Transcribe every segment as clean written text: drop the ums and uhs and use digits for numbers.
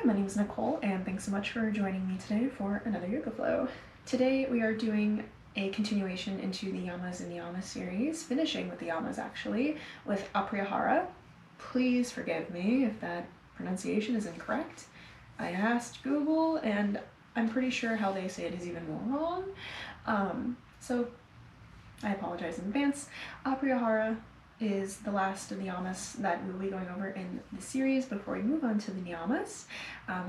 my name is Nicole, and thanks so much for joining me today for another yoga flow. Today we are doing a continuation into the Yamas Niyamas series, finishing with the Yamas actually, with Aparigraha. Please forgive me if that pronunciation is incorrect. I asked Google, and I'm pretty sure how they say it is even more wrong. So I apologize in advance. Aparigraha is the last of the yamas that we'll be going over in the series before we move on to the niyamas,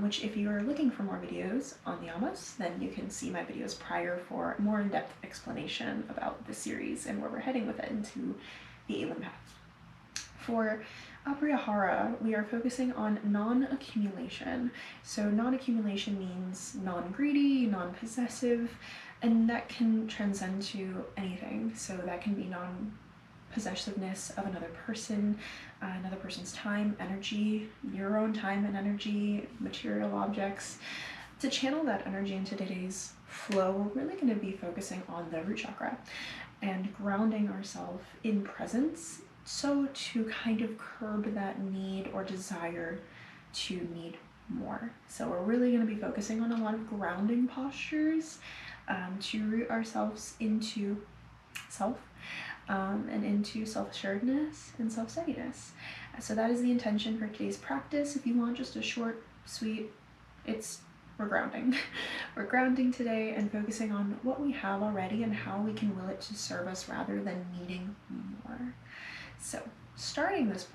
which if you are looking for more videos on the yamas, then you can see my videos prior for more in-depth explanation about the series and where we're heading with it into the Alien path. For Aparigraha, we are focusing on non-accumulation. So non-accumulation means non-greedy, non-possessive, and that can transcend to anything. So that can be non-possessiveness of another person, another person's time, energy, your own time and energy, material objects. To channel that energy into today's flow, we're really going to be focusing on the root chakra and grounding ourselves in presence, so to kind of curb that need or desire to need more. So we're really going to be focusing on a lot of grounding postures to root ourselves into self and into self-assuredness and self-steadiness. So that is the intention for today's practice. If you want just a short, sweet, we're grounding. We're grounding today and focusing on what we have already and how we can will it to serve us rather than needing more. So starting this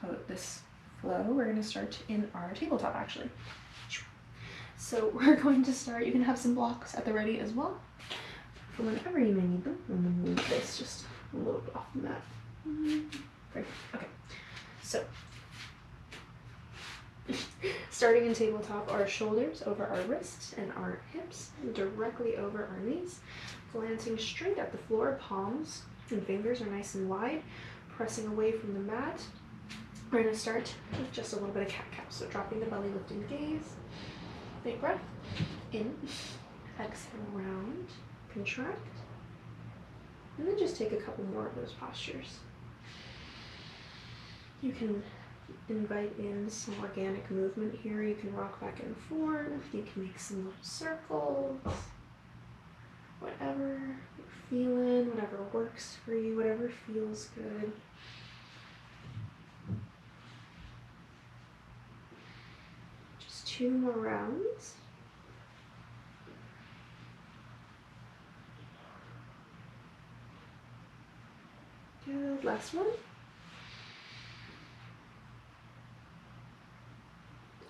flow, we're going to start in our tabletop actually. So we're going to start, you can have some blocks at the ready as well for whenever you may need them. I'm going to move this just a little bit off the mat. Great. Okay, so starting in tabletop, our shoulders over our wrists and our hips directly over our knees, glancing straight at the floor. Palms and fingers are nice and wide, pressing away from the mat. We're going to start with just a little bit of cat-cow, so dropping the belly, lifting the gaze. Big breath in, exhale, round, contract, and then just take a couple more of those postures. You can invite in some organic movement here. You can rock back and forth. You can make some little circles. Whatever you're feeling, whatever works for you, whatever feels good. Just 2 more rounds. Good, last one.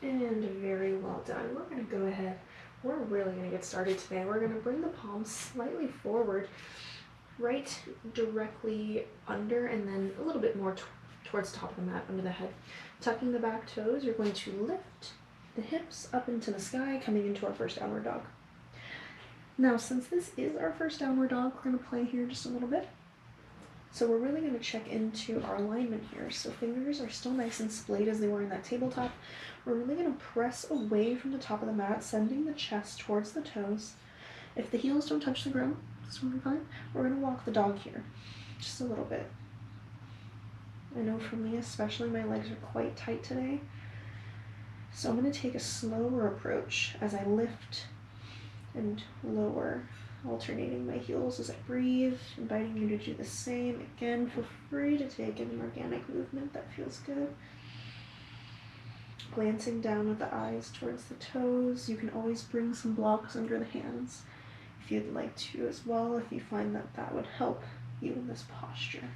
And very well done. We're going to go ahead. We're really going to get started today. We're going to bring the palms slightly forward, right directly under, and then a little bit more towards the top of the mat, under the head. Tucking the back toes, you're going to lift the hips up into the sky, coming into our first downward dog. Now, since this is our first downward dog, we're going to play here just a little bit. So we're really going to check into our alignment here. So fingers are still nice and splayed as they were in that tabletop. We're really going to press away from the top of the mat, sending the chest towards the toes. If the heels don't touch the ground, this will be fine. We're going to walk the dog here, just a little bit. I know for me especially, my legs are quite tight today. So I'm going to take a slower approach as I lift and lower, alternating my heels as I breathe, inviting you to do the same. Again, feel free to take an organic movement that feels good. Glancing down with the eyes towards the toes. You can always bring some blocks under the hands if you'd like to as well, if you find that that would help you in this posture.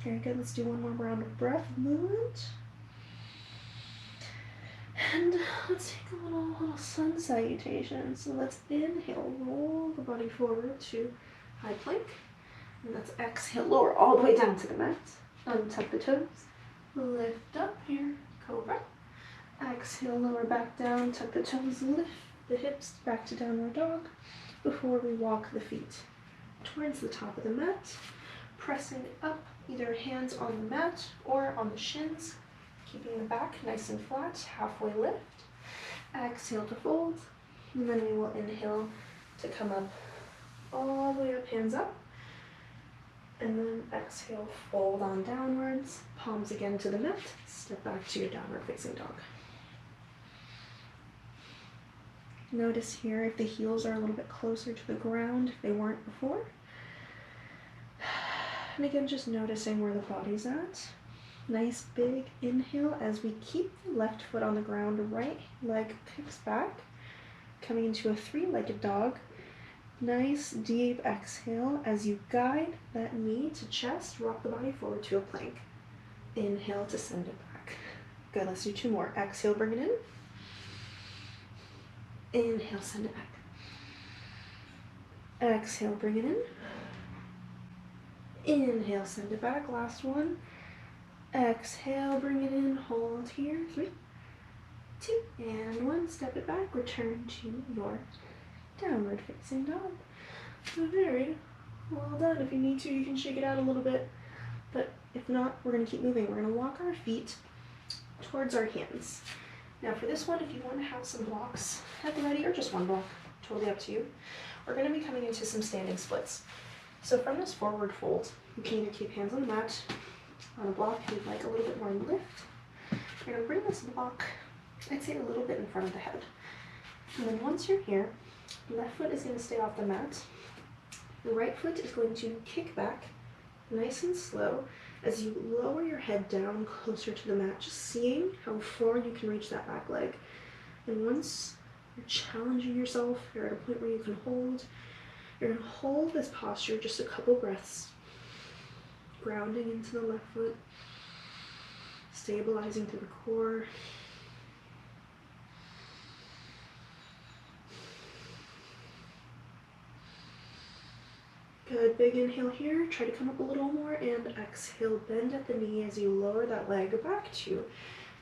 Very good. Let's do one more round of breath movement. And let's take a little sun salutation. So let's inhale, roll the body forward to high plank. And let's exhale, lower all the way down to the mat. Untuck the toes. Lift up here, cobra. Exhale, lower back down, tuck the toes, lift the hips back to downward dog before we walk the feet towards the top of the mat. Pressing up, either hands on the mat or on the shins. Keeping the back nice and flat, halfway lift. Exhale to fold, and then we will inhale to come up all the way up, hands up. And then exhale, fold on downwards, palms again to the mat, step back to your downward facing dog. Notice here if the heels are a little bit closer to the ground, if they weren't before. And again, just noticing where the body's at. Nice big inhale as we keep the left foot on the ground, right leg kicks back, coming into a three-legged dog. Nice deep exhale as you guide that knee to chest, rock the body forward to a plank. Inhale to send it back. Good, let's do two more. Exhale, bring it in. Inhale, send it back. Exhale, bring it in. Inhale, send it back. Last one. Exhale, bring it in. Hold here. 3, 2, and 1. Step it back. Return to your downward facing dog. Very well done. If you need to, you can shake it out a little bit. But if not, we're going to keep moving. We're going to walk our feet towards our hands. Now for this one, if you want to have some blocks at the ready, or just one block, totally up to you, we're going to be coming into some standing splits. So from this forward fold, you can either keep hands on the mat, on a block if you'd like a little bit more lift. You're going to bring this block, I'd say a little bit in front of the head. And then once you're here, the left foot is going to stay off the mat. The right foot is going to kick back, nice and slow, as you lower your head down closer to the mat, just seeing how far you can reach that back leg. And once you're challenging yourself, you're at a point where you can hold, you're going to hold this posture just a couple breaths, grounding into the left foot, stabilizing through the core. Good, big inhale here, try to come up a little more, and exhale, bend at the knee as you lower that leg back to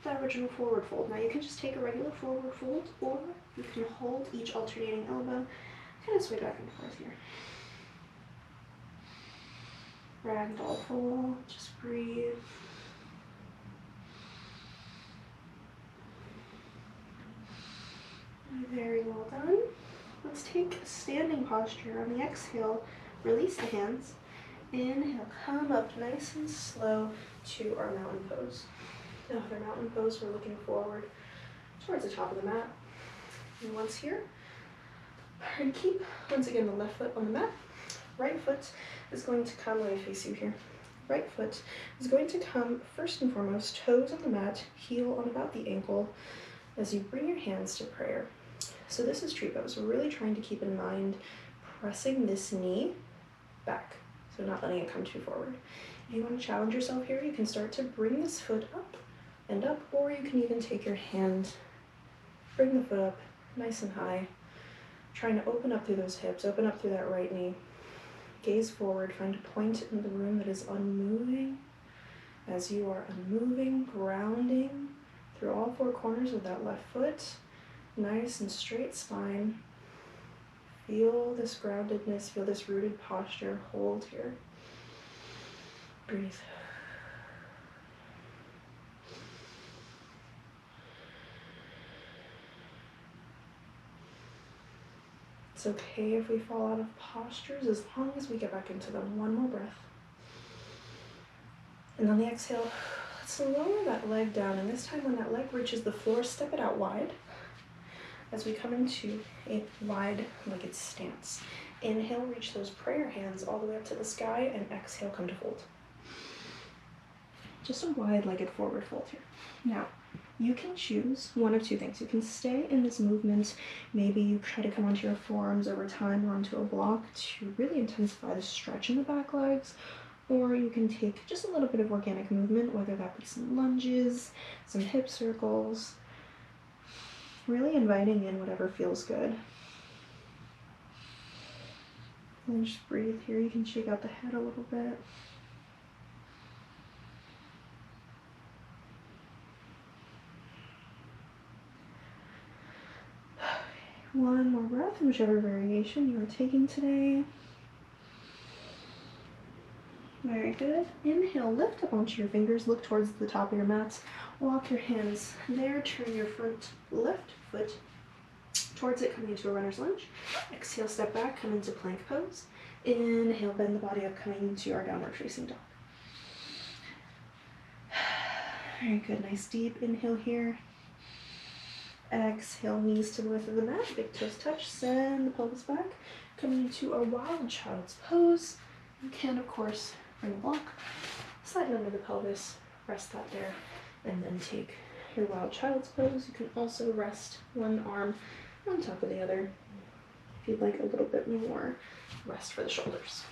that original forward fold. Now you can just take a regular forward fold, or you can hold each alternating elbow, kind of sway back and forth here. Ragdoll fold, just breathe. Very well done. Let's take a standing posture. On the exhale, release the hands. Inhale, come up nice and slow to our mountain pose. Now with our mountain pose, we're looking forward towards the top of the mat. And once here, we're going to keep, once again, the left foot on the mat. Right foot is going to come, let me face you here. Right foot is going to come first and foremost, toes on the mat, heel on about the ankle, as you bring your hands to prayer. So this is tree pose. We're really trying to keep in mind pressing this knee back, so not letting it come too forward. If you want to challenge yourself here, you can start to bring this foot up and up, or you can even take your hand, bring the foot up nice and high, trying to open up through those hips, open up through that right knee. Gaze forward, find a point in the room that is unmoving. As you are unmoving, grounding through all four corners of that left foot, nice and straight spine. Feel this groundedness, feel this rooted posture. Hold here. Breathe. It's okay if we fall out of postures as long as we get back into them. One more breath. And on the exhale, let's lower that leg down. And this time when that leg reaches the floor, step it out wide as we come into a wide-legged stance. Inhale, reach those prayer hands all the way up to the sky, and exhale, come to fold. Just a wide-legged forward fold here. Now, you can choose one of two things. You can stay in this movement. Maybe you try to come onto your forearms over time or onto a block to really intensify the stretch in the back legs, or you can take just a little bit of organic movement, whether that be some lunges, some hip circles, really inviting in whatever feels good. And just breathe here. You can shake out the head a little bit. One more breath in whichever variation you are taking today. Very good. Inhale, lift up onto your fingers, look towards the top of your mats. Walk your hands there, turn your front left foot towards it, coming into a runner's lunge. Exhale, step back, come into plank pose. Inhale, bend the body up, coming into our downward facing dog. Very good, nice deep inhale here. Exhale, knees to the width of the mat, big toes touch, send the pelvis back, coming into a wild child's pose. You can, of course, bring a block, slide it under the pelvis, rest that there, and then take your wild child's pose. You can also rest one arm on top of the other if you'd like a little bit more rest for the shoulders.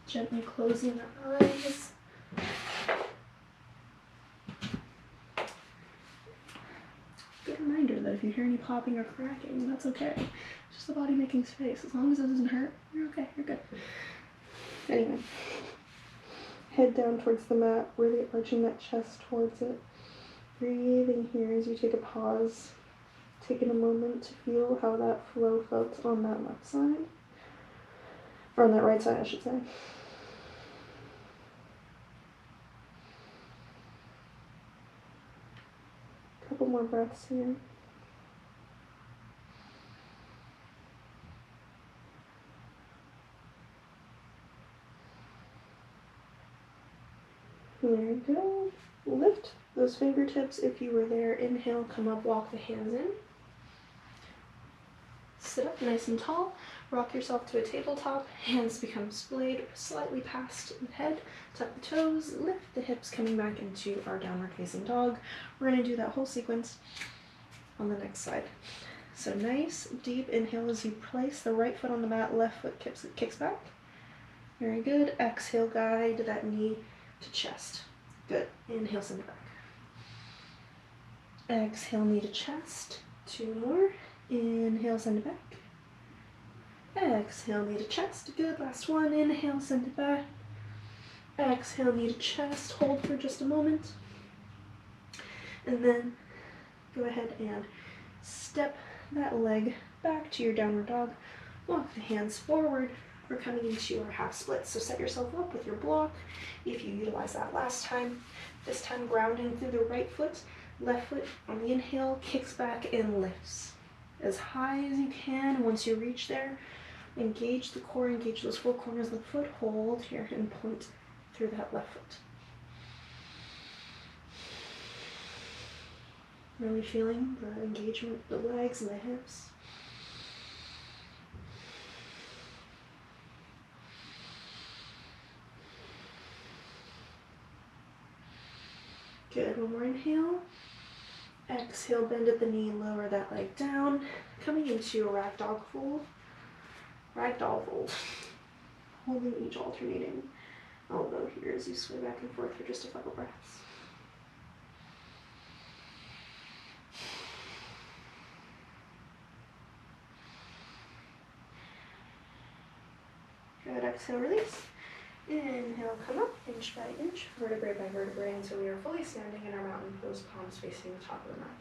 Gently closing the eyes. Good reminder that if you hear any popping or cracking, that's okay. It's just the body making space. As long as it doesn't hurt, you're okay, you're good. Anyway, head down towards the mat, really arching that chest towards it. Breathing here as you take a pause, taking a moment to feel how that flow felt on that left side. Or on that right side, I should say. Couple more breaths here. There you go. Lift those fingertips if you were there. Inhale, come up, walk the hands in. Sit up nice and tall. Rock yourself to a tabletop. Hands become splayed slightly past the head. Tuck the toes. Lift the hips, coming back into our downward facing dog. We're going to do that whole sequence on the next side. So nice deep inhale as you place the right foot on the mat. Left foot kicks back. Very good. Exhale, guide that knee to chest. Good. Inhale, send it back. Exhale, knee to chest. 2 more. Inhale, send it back. Exhale, knee to chest. Good. Last one. Inhale, send it back. Exhale, knee to chest. Hold for just a moment. And then go ahead and step that leg back to your downward dog. Walk the hands forward. We're coming into our half split. So set yourself up with your block if you utilized that last time. This time grounding through the right foot. Left foot on the inhale kicks back and lifts as high as you can. Once you reach there, engage the core, engage those 4 corners of the foot. Hold here and point through that left foot. Really feeling the engagement of the legs and the hips. Good. One more inhale. Exhale, bend at the knee, lower that leg down. Coming into a ragdoll fold. Ragdoll fold. Holding each alternating elbow here as you sway back and forth for just a couple breaths. Good. Exhale, release. Inhale, come up, inch by inch, vertebrae by vertebrae, until we are fully standing in our mountain pose, palms facing the top of the mat.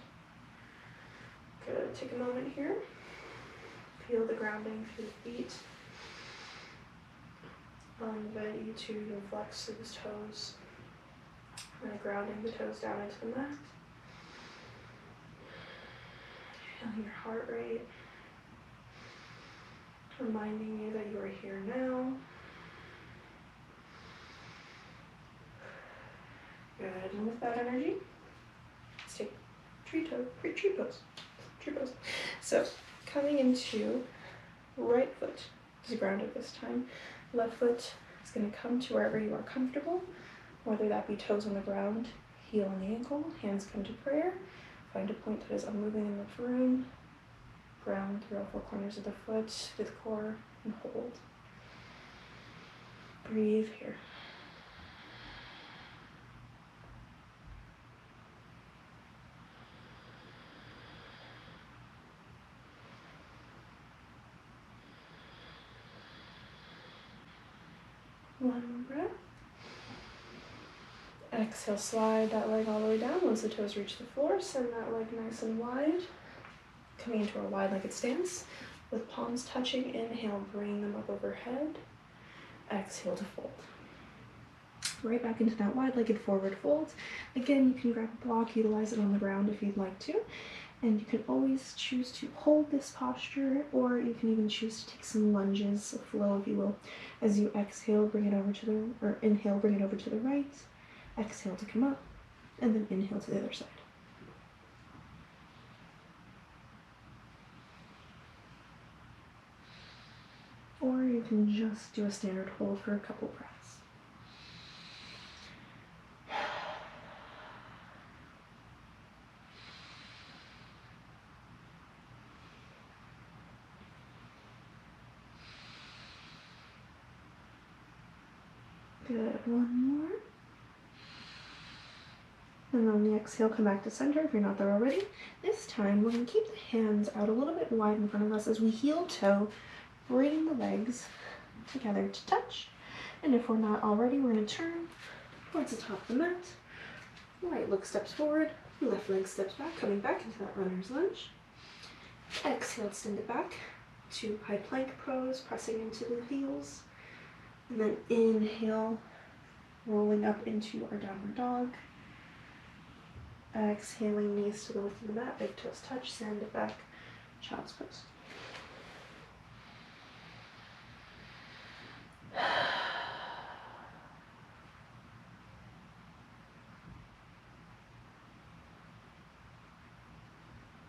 Good. Take a moment here. Feel the grounding through the feet. I'll invite you to flex through the toes, and grounding the toes down into the mat. Feeling your heart rate, reminding you that you are here now. Good, and with that energy, let's take tree pose. So coming into right foot is grounded this time. Left foot is going to come to wherever you are comfortable, whether that be toes on the ground, heel on the ankle, hands come to prayer. Find a point that is unmoving in the room. Ground through all 4 corners of the foot, through the core, and hold. Breathe here. One more breath. Exhale, slide that leg all the way down. Once the toes reach the floor, send that leg nice and wide. Coming into our wide-legged stance with palms touching. Inhale, bring them up overhead. Exhale to fold. right back into that wide-legged forward fold. Again, you can grab a block, utilize it on the ground if you'd like to, and you can always choose to hold this posture, or you can even choose to take some lunges, a flow if you will. As you exhale, bring it over to the, or inhale, bring it over to the right, exhale to come up, and then inhale to the other side. Or you can just do a standard hold for a couple breaths. Good, one more. And on the exhale, come back to center if you're not there already. This time, we're going to keep the hands out a little bit wide in front of us as we heel toe, bring the legs together to touch. And if we're not already, we're going to turn towards the top of the mat. Right leg steps forward, left leg steps back, coming back into that runner's lunge. Exhale, extend it back to high plank pose, pressing into the heels. And then inhale, rolling up into our downward dog. Exhaling, knees to the width of the mat, big toes touch, send it back, child's pose.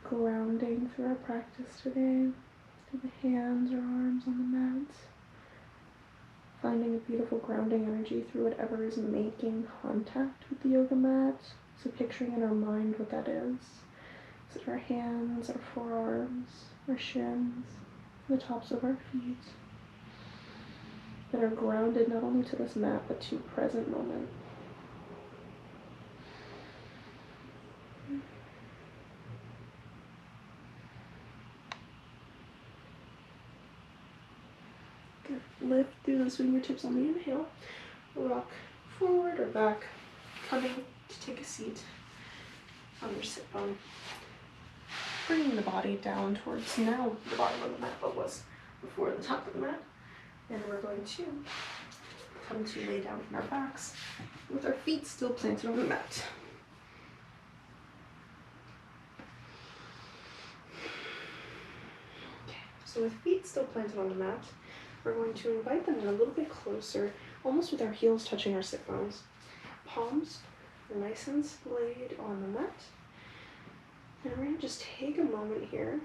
Grounding through our practice today, through the hands or arms on the mat. Finding a beautiful grounding energy through whatever is making contact with the yoga mat. So picturing in our mind what that is. Is it our hands, our forearms, our shins, the tops of our feet that are grounded not only to this mat but to present moment. Good. Lift through those fingertips on the inhale. Rock forward or back, coming to take a seat on your sit bone. Bringing the body down towards now the bottom of the mat, but was before the top of the mat. And we're going to come to lay down on our backs with our feet still planted on the mat. Okay, so with feet still planted on the mat, we're going to invite them in a little bit closer, almost with our heels touching our sit bones. Palms are nice and laid on the mat. And we're going to just take a moment here,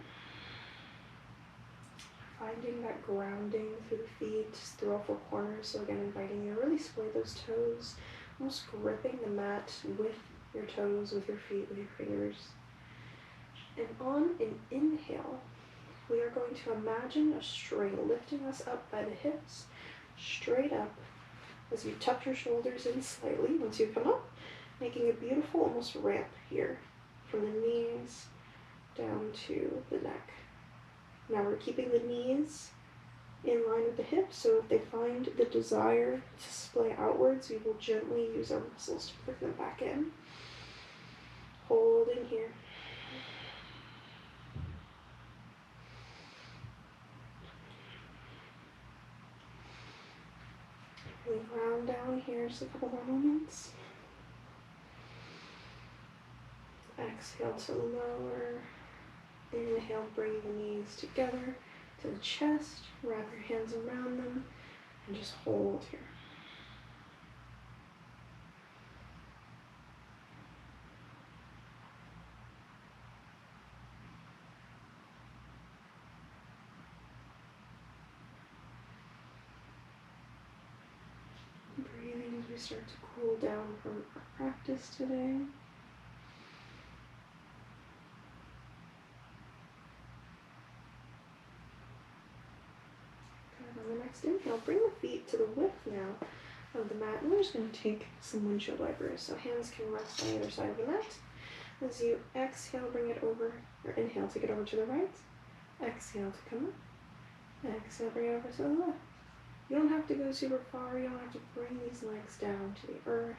finding that grounding through the feet, through all four corners. So again, inviting you to really splay those toes, almost gripping the mat with your toes, with your feet, with your fingers. And on an inhale, we are going to imagine a string lifting us up by the hips, straight up, as you tuck your shoulders in slightly once you come up, making a beautiful almost ramp here from the knees down to the neck. Now we're keeping the knees in line with the hips, so if they find the desire to splay outwards, we will gently use our muscles to put them back in. Holding here. We ground down here just a couple more moments. Exhale to lower. Inhale, bring the knees together to the chest. Wrap your hands around them and just hold here. Breathing as we start to cool down from our practice today. On the next inhale, bring the feet to the width now of the mat, and we're just going to take some windshield wipers. So hands can rest on either side of the mat. As you exhale, bring it over, or inhale, take it over to the right. Exhale to come up. Exhale, bring it over to the left. You don't have to go super far. You don't have to bring these legs down to the earth.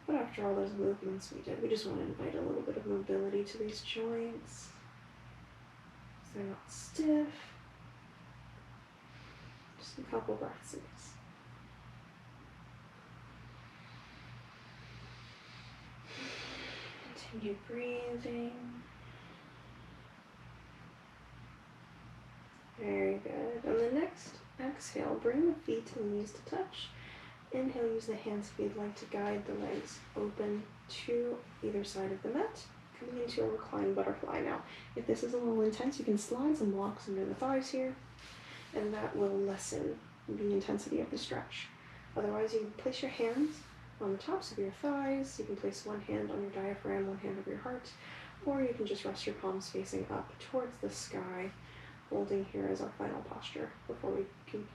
But after all those movements we did, we just want to invite a little bit of mobility to these joints, so they're not stiff. Just a couple breaths in this. Continue breathing. Very good. On the next exhale, bring the feet and knees to touch. Inhale, use the hands if you'd like to guide the legs open to either side of the mat. Coming into a reclined butterfly now. If this is a little intense, you can slide some blocks under the thighs here, and that will lessen the intensity of the stretch. Otherwise, you can place your hands on the tops of your thighs. You can place one hand on your diaphragm, one hand over your heart, or you can just rest your palms facing up towards the sky, holding here as our final posture before we come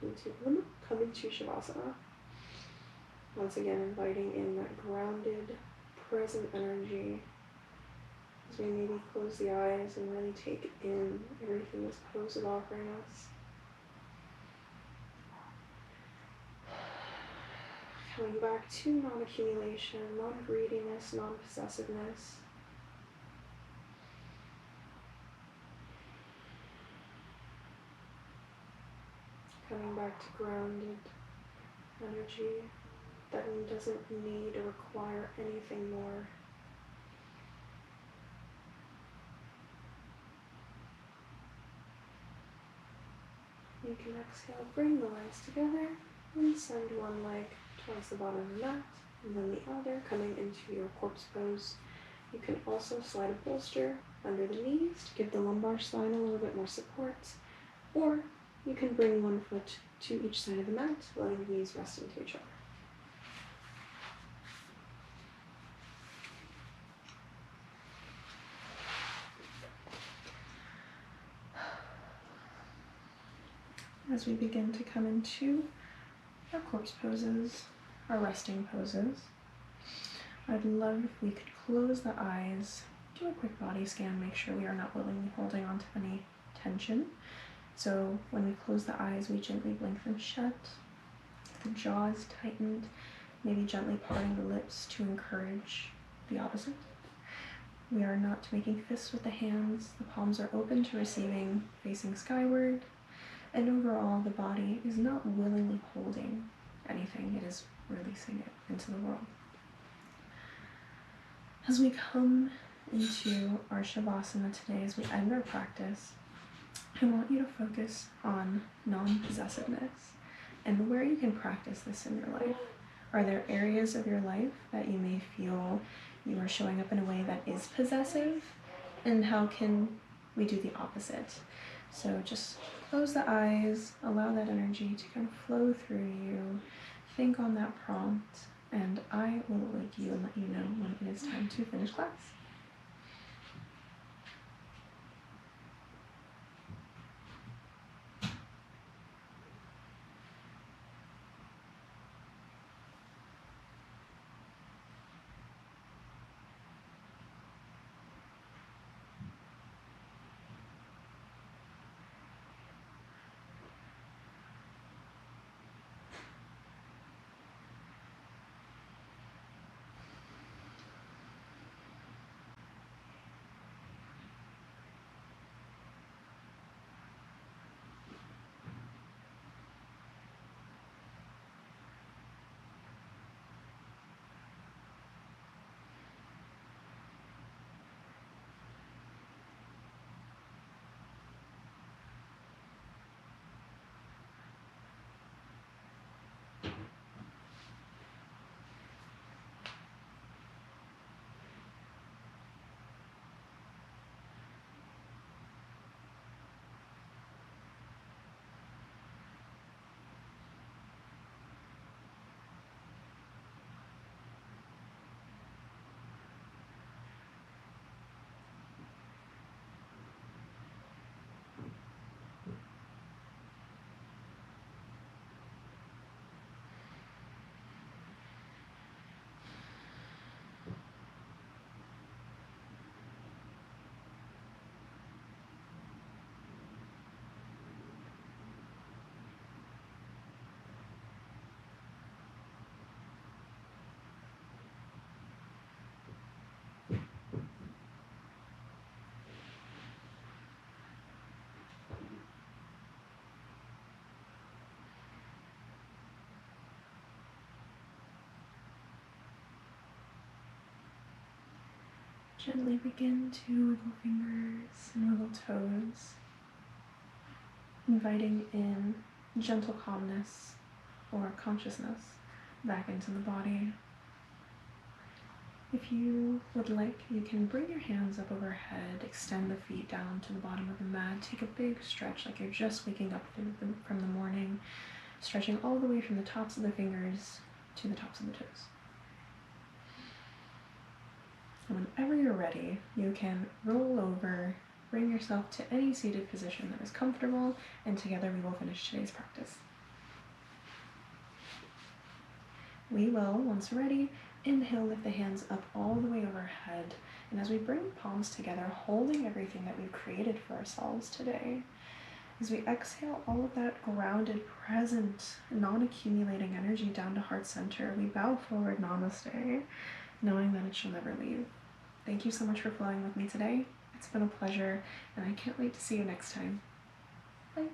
into Shavasana. Once again, inviting in that grounded, present energy as we maybe close the eyes and really take in everything this pose is offering us. Coming back to non-accumulation, non-greediness, non-possessiveness. Coming back to grounded energy that doesn't need or require anything more. You can exhale, bring the legs together, and send one leg towards the bottom of the mat, and then the other coming into your corpse pose. You can also slide a bolster under the knees to give the lumbar spine a little bit more support, or you can bring one foot to each side of the mat, letting the knees rest into each other. As we begin to come into our corpse poses, our resting poses, I'd love if we could close the eyes, do a quick body scan, make sure we are not willingly holding on to any tension. So when we close the eyes, we gently blink them shut, the jaws tightened, maybe gently parting the lips to encourage the opposite. We are not making fists with the hands, the palms are open to receiving, facing skyward. And overall, the body is not willingly holding anything, it is releasing it into the world. As we come into our Shavasana today, as we end our practice, I want you to focus on non-possessiveness and where you can practice this in your life. Are there areas of your life that you may feel you are showing up in a way that is possessive? And how can we do the opposite? So just close the eyes, allow that energy to kind of flow through you, think on that prompt, and I will wake you and let you know when it is time to finish class. Gently begin to wiggle fingers and wiggle toes, inviting in gentle calmness or consciousness back into the body. If you would like, you can bring your hands up overhead, extend the feet down to the bottom of the mat, take a big stretch like you're just waking up from the morning, stretching all the way from the tops of the fingers to the tops of the toes. And whenever you're ready, you can roll over, bring yourself to any seated position that is comfortable, and together we will finish today's practice. We will, once ready, inhale, lift the hands up all the way overhead, and as we bring palms together, holding everything that we've created for ourselves today, as we exhale all of that grounded, present, non-accumulating energy down to heart center, we bow forward, namaste, knowing that it shall never leave. Thank you so much for flowing with me today. It's been a pleasure, and I can't wait to see you next time. Bye.